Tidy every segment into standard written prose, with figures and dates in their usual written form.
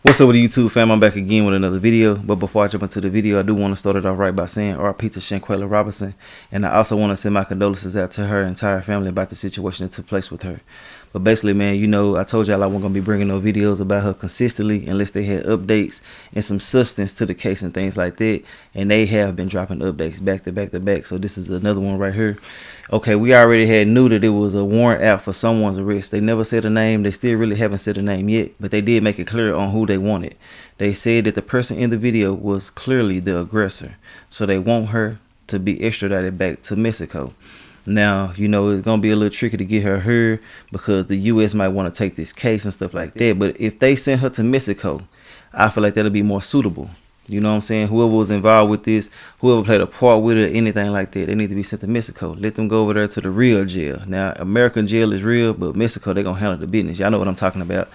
What's up with the YouTube fam? I'm back again with another video. But before I jump into the video, I do want to start it off right by saying RIP to Shanquella Robinson. And I also want to send my condolences out to her entire family about the situation that took place with her. But basically, man, you know, I told y'all I wasn't going to be bringing no videos about her consistently unless they had updates and some substance to the case and things like that. And they have been dropping updates back to back to back. So this is another one right here. Okay, we already knew that it was a warrant out for someone's arrest. They never said a name. They still really haven't said a name yet, but they did make it clear on who they wanted. They said that the person in the video was clearly the aggressor, so they want her to be extradited back to Mexico. Now, you know, it's going to be a little tricky to get her here because the U.S. might want to take this case and stuff like that. But if they send her to Mexico, I feel like that'll be more suitable. You know what I'm saying? Whoever was involved with this, whoever played a part with it, or anything like that, they need to be sent to Mexico. Let them go over there to the real jail. Now, American jail is real, but Mexico, they're going to handle the business. Y'all know what I'm talking about.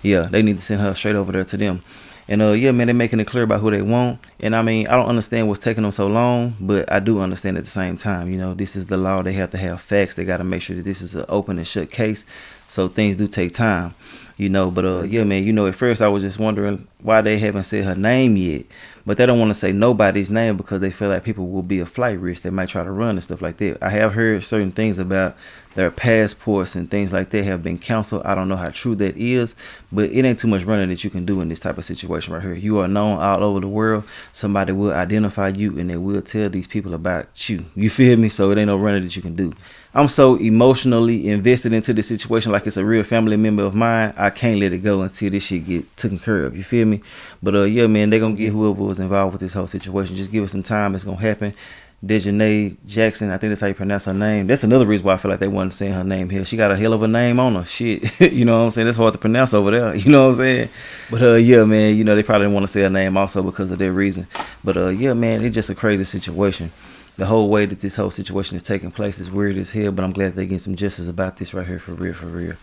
Yeah, they need to send her straight over there to them. And yeah, man, they're making it clear about who they want. And I mean, I don't understand what's taking them so long, but I do understand at the same time. You know, this is the law. They have to have facts. They got to make sure that this is an open and shut case. So things do take time, you know. But yeah, man, you know, at first I was just wondering why they haven't said her name yet. But they don't want to say nobody's name because they feel like people will be a flight risk. They might try to run and stuff like that. I have heard certain things about their passports and things like that have been canceled. I don't know how true that is, but it ain't too much running that you can do in this type of situation right here. You are known all over the world. Somebody will identify you and they will tell these people about you. You feel me? So it ain't no running that you can do. I'm so emotionally invested into this situation like it's a real family member of mine. I can't let it go until this shit get taken care of. You feel me? But yeah, man, they're going to get whoever was involved with this whole situation. Just give it some time. It's going to happen. Daejhanae Jackson, I think that's how you pronounce her name. That's another reason why I feel like they wasn't saying her name here. She got a hell of a name on her. Shit. You know what I'm saying? That's hard to pronounce over there. You know what I'm saying? But yeah, man, you know, they probably didn't want to say her name also because of that reason. But yeah, man, it's just a crazy situation. The whole way that this whole situation is taking place is weird as hell, but I'm glad they get some justice about this right here, for real, for real.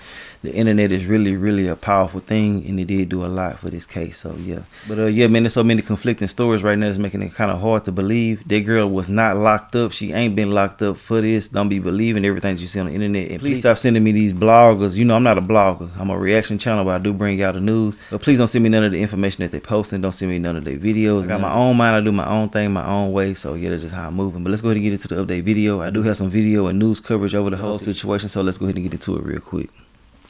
The internet is really, really a powerful thing, and it did do a lot for this case, so yeah. But yeah, man, there's so many conflicting stories right now that's making it kind of hard to believe. That girl was not locked up. She ain't been locked up for this. Don't be believing everything that you see on the internet. And please stop sending me these bloggers. You know, I'm not a blogger. I'm a reaction channel, but I do bring y'all the news. But please don't send me none of the information that they posting. Don't send me none of their videos. I got my own mind. I do my own thing, my own way, so yeah, that's just how I'm moving. But let's go ahead and get into the update video. I do have some video and news coverage over the whole situation, so let's go ahead and get into it real quick.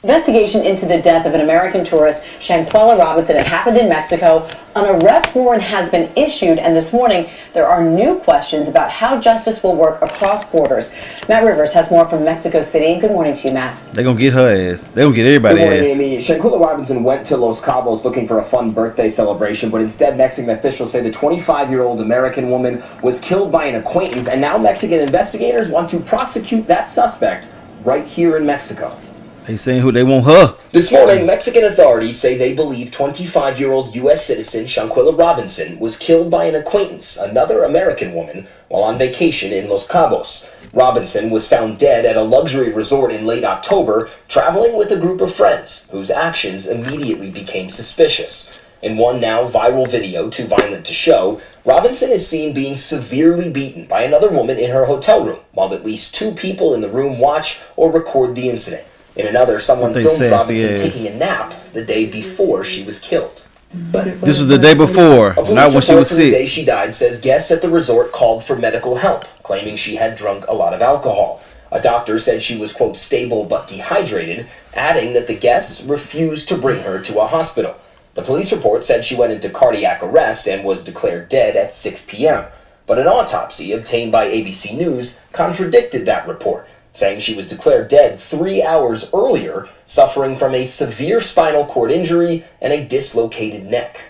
Investigation into the death of an American tourist, Shanquella Robinson. It happened in Mexico. An arrest warrant has been issued, and this morning there are new questions about how justice will work across borders. Matt Rivers has more from Mexico City. Good morning to you, Matt. They're going to get her ass. They're going to get everybody's ass. Good morning, Amy. Shanquella Robinson went to Los Cabos looking for a fun birthday celebration, but instead Mexican officials say the 25-year-old American woman was killed by an acquaintance, and now Mexican investigators want to prosecute that suspect right here in Mexico. They saying who they want her. This morning, Mexican authorities say they believe 25-year-old U.S. citizen Shanquella Robinson was killed by an acquaintance, another American woman, while on vacation in Los Cabos. Robinson was found dead at a luxury resort in late October, traveling with a group of friends, whose actions immediately became suspicious. In one now viral video, too violent to show, Robinson is seen being severely beaten by another woman in her hotel room, while at least two people in the room watch or record the incident. In another, someone filmed Robinson taking a nap the day before she was killed. This was the day before, not when she was sick. The day she died says guests at the resort called for medical help, claiming she had drunk a lot of alcohol. A doctor said she was, quote, stable but dehydrated, adding that the guests refused to bring her to a hospital. The police report said she went into cardiac arrest and was declared dead at 6 p.m. But an autopsy obtained by ABC News contradicted that report, saying she was declared dead 3 hours earlier, suffering from a severe spinal cord injury and a dislocated neck.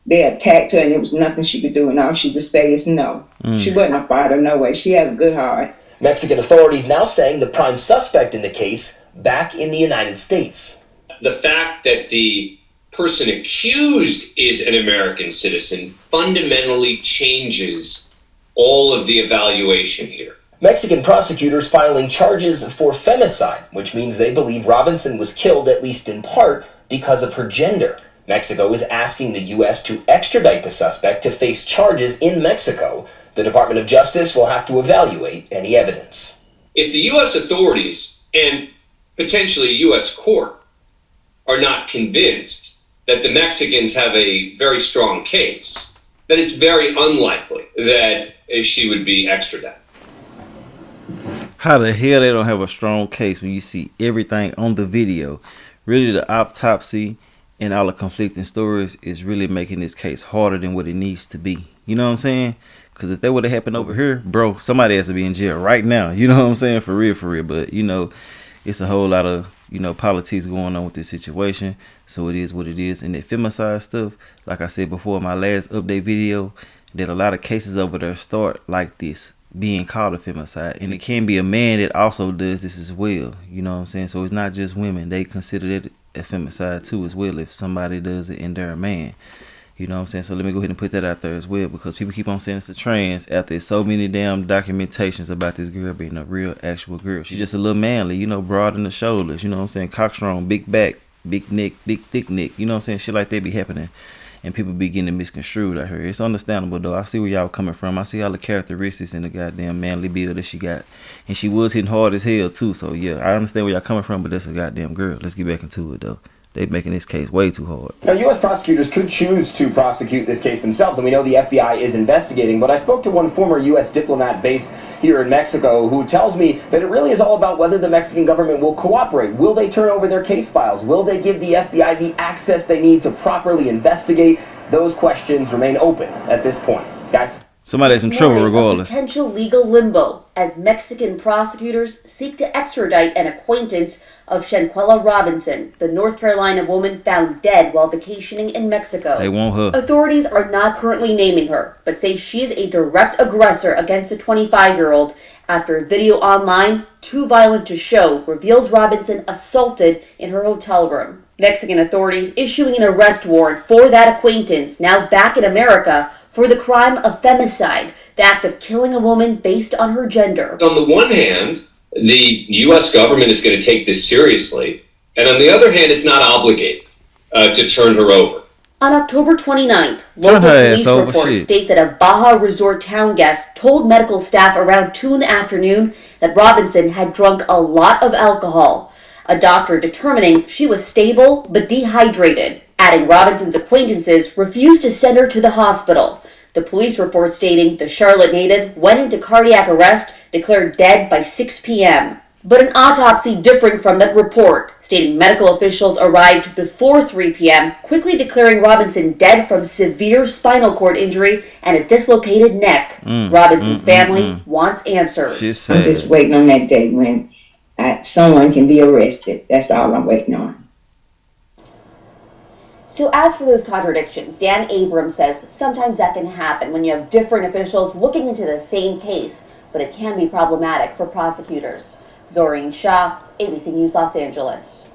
They attacked her and there was nothing she could do, and all she could say is no. She wasn't a fighter, no way. She has a good heart. Mexican authorities now saying the prime suspect in the case back in the United States. The fact that the person accused is an American citizen fundamentally changes all of the evaluation here. Mexican prosecutors filing charges for femicide, which means they believe Robinson was killed at least in part because of her gender. Mexico is asking the U.S. to extradite the suspect to face charges in Mexico. The Department of Justice will have to evaluate any evidence. If the U.S. authorities and potentially a U.S. court are not convinced that the Mexicans have a very strong case, then it's very unlikely that she would be extradited. How the hell they don't have a strong case when you see everything on the video? Really, the autopsy and all the conflicting stories is really making this case harder than what it needs to be. You know what I'm saying? Because if that would have happened over here, bro, somebody has to be in jail right now. You know what I'm saying? For real, for real. But, you know, it's a whole lot of, you know, politics going on with this situation. So it is what it is. And that femicide stuff, like I said before in my last update video, that a lot of cases over there start like this, being called a femicide. And it can be a man that also does this as well. You know what I'm saying? So it's not just women. They consider it a femicide too as well if somebody does it and they're a man. You know what I'm saying? So let me go ahead and put that out there as well, because people keep on saying it's a trans after so many damn documentations about this girl being a real actual girl. She's just a little manly, you know, broad in the shoulders, you know what I'm saying? Cockstrong, big back, big neck, big thick neck, you know what I'm saying? Shit like that be happening. And people be getting misconstrued out here. It's understandable though. I see where y'all coming from. I see all the characteristics in the goddamn manly build that she got. And she was hitting hard as hell too. So yeah, I understand where y'all coming from, but that's a goddamn girl. Let's get back into it though. They making this case way too hard. Now, U.S. prosecutors could choose to prosecute this case themselves, and we know the FBI is investigating, but I spoke to one former U.S. diplomat based here in Mexico who tells me that it really is all about whether the Mexican government will cooperate. Will they turn over their case files? Will they give the FBI the access they need to properly investigate? Those questions remain open at this point. Guys? Somebody's in trouble regardless. Potential legal limbo as Mexican prosecutors seek to extradite an acquaintance of Shanquella Robinson, the North Carolina woman found dead while vacationing in Mexico. They want her. Authorities are not currently naming her, but say she is a direct aggressor against the 25-year-old after a video online, too violent to show, reveals Robinson assaulted in her hotel room. Mexican authorities issuing an arrest warrant for that acquaintance, now back in America, for the crime of femicide, the act of killing a woman based on her gender. On the one hand, the U.S. government is going to take this seriously, and on the other hand, it's not obligated to turn her over. On October 29th, local police reports state that a Baja Resort town guest told medical staff around 2 in the afternoon that Robinson had drunk a lot of alcohol, a doctor determining she was stable but dehydrated, adding Robinson's acquaintances refused to send her to the hospital. The police report stating the Charlotte native went into cardiac arrest, declared dead by 6 p.m. But an autopsy differing from that report, stating medical officials arrived before 3 p.m., quickly declaring Robinson dead from severe spinal cord injury and a dislocated neck. Robinson's family wants answers. I'm just waiting on that day when someone can be arrested. That's all I'm waiting on. So as for those contradictions, Dan Abrams says sometimes that can happen when you have different officials looking into the same case, but it can be problematic for prosecutors. Zoreen Shah, ABC News, Los Angeles.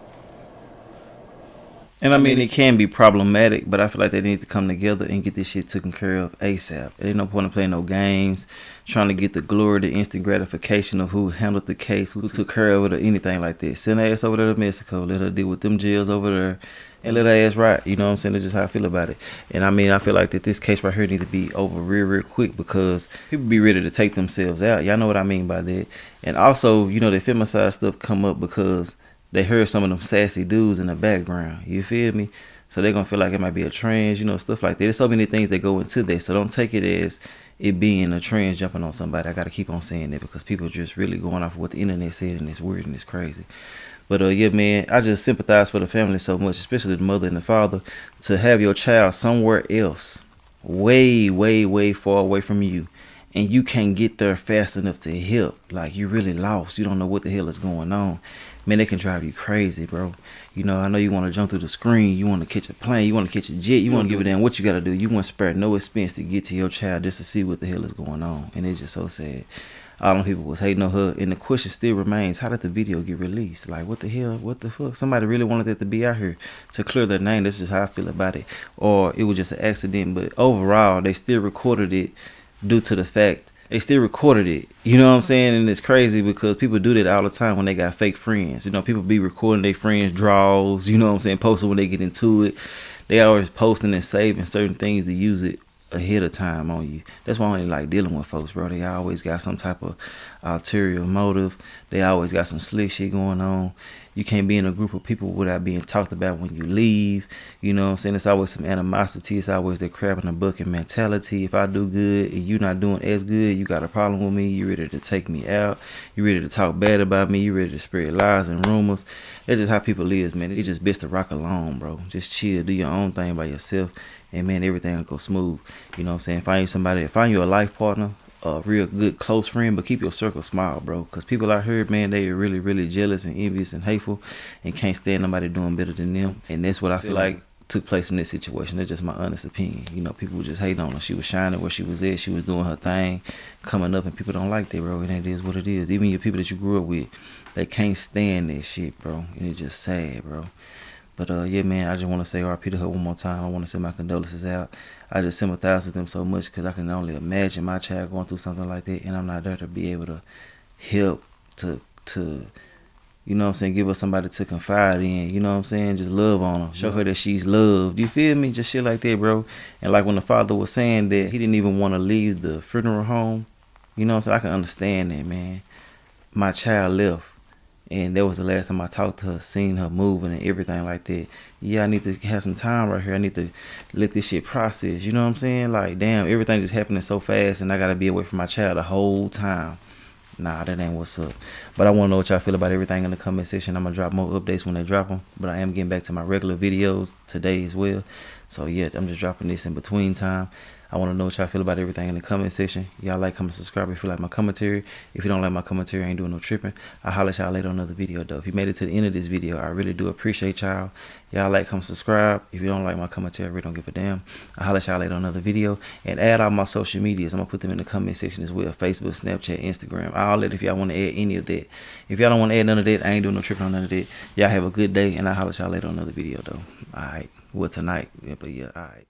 And I mean, it can be problematic, but I feel like they need to come together and get this shit taken care of ASAP. There ain't no point in playing no games, trying to get the glory, the instant gratification of who handled the case, who took care of it, or anything like that. Send her ass over there to Mexico, let her deal with them jails over there, and let her ass ride. You know what I'm saying? That's just how I feel about it. And I mean, I feel like that this case right here needs to be over real quick, because people be ready to take themselves out. Y'all know what I mean by that. And also, you know, the femicide stuff come up because they heard some of them sassy dudes in the background. You feel me? So they're going to feel like it might be a trans, you know, stuff like that. There's so many things that go into this. So don't take it as it being a trans jumping on somebody. I got to keep on saying that, because people are just really going off of what the internet said, and it's weird and it's crazy. But yeah, man, I just sympathize for the family so much, especially the mother and the father, to have your child somewhere else, way, way, way far away from you, and you can't get there fast enough to help. Like, you really lost. You don't know what the hell is going on. Man, they can drive you crazy, bro. You know, I know you want to jump through the screen. You want to catch a plane. You want to catch a jet. You want to give a damn what you got to do. You want to spare no expense to get to your child just to see what the hell is going on. And it's just so sad. All them people was hating on her. And the question still remains, how did the video get released? Like, what the hell? What the fuck? Somebody really wanted that to be out here to clear their name. That's just how I feel about it. Or it was just an accident. But overall, they still recorded it due to the fact they still recorded it. You know what I'm saying? And it's crazy because people do that all the time when they got fake friends. You know, people be recording their friends' draws, you know what I'm saying, posting when they get into it. They always posting and saving certain things to use it ahead of time on you. That's why I only like dealing with folks, bro. They always got some type of ulterior motive They always got some slick shit going on. You can't be in a group of people without being talked about when you leave. You know what I'm saying? It's always some animosity. It's always the crab in the bucket mentality. If I do good and you not doing as good, you got a problem with me. You ready to take me out. You ready to talk bad about me. You ready to spread lies and rumors. That's just how people is, man. It's just best to rock alone, bro. Just chill. Do your own thing by yourself. And, man, everything will go smooth. You know what I'm saying? Find you a life partner, a real good close friend, but keep your circle small, bro, because people out here, man, they are really, really jealous and envious and hateful and can't stand nobody doing better than them. And that's what I feel like took place in this situation. That's just my honest opinion. You know, people just hate on her. She was shining where she was at. She was doing her thing, coming up, and people don't like that, bro. And it is what it is. Even your people that you grew up with, they can't stand that shit, bro. And it's just sad, bro. But yeah, man, I just want to say RP to her one more time. I want to send my condolences out. I just sympathize with them so much because I can only imagine my child going through something like that, and I'm not there to be able to help to you know what I'm saying, give her somebody to confide in, you know what I'm saying, just love on her, show her that she's loved, you feel me, just shit like that, bro. And like when the father was saying that he didn't even want to leave the funeral home, you know what I'm saying, I can understand that, man. My child left. And that was the last time I talked to her, seen her moving and everything like that. Yeah, I need to have some time right here. I need to let this shit process. You know what I'm saying? Like, damn, everything just happening so fast and I got to be away from my child the whole time. Nah, that ain't what's up. But I want to know what y'all feel about everything in the comment section. I'm going to drop more updates when they drop them. But I am getting back to my regular videos today as well. So, yeah, I'm just dropping this in between time. I want to know what y'all feel about everything in the comment section. Y'all like, comment, subscribe if you like my commentary. If you don't like my commentary, I ain't doing no tripping. I'll holler at y'all later on another video, though. If you made it to the end of this video, I really do appreciate y'all. Y'all like, comment, subscribe. If you don't like my commentary, I really don't give a damn. I'll holler at y'all later on another video. And add all my social medias. I'm going to put them in the comment section as well. Facebook, Snapchat, Instagram. All that if y'all want to add any of that. If y'all don't want to add none of that, I ain't doing no tripping on none of that. Y'all have a good day. And I'll holler at y'all later on another video, though. All right. Well, tonight. Yeah, but yeah, all right.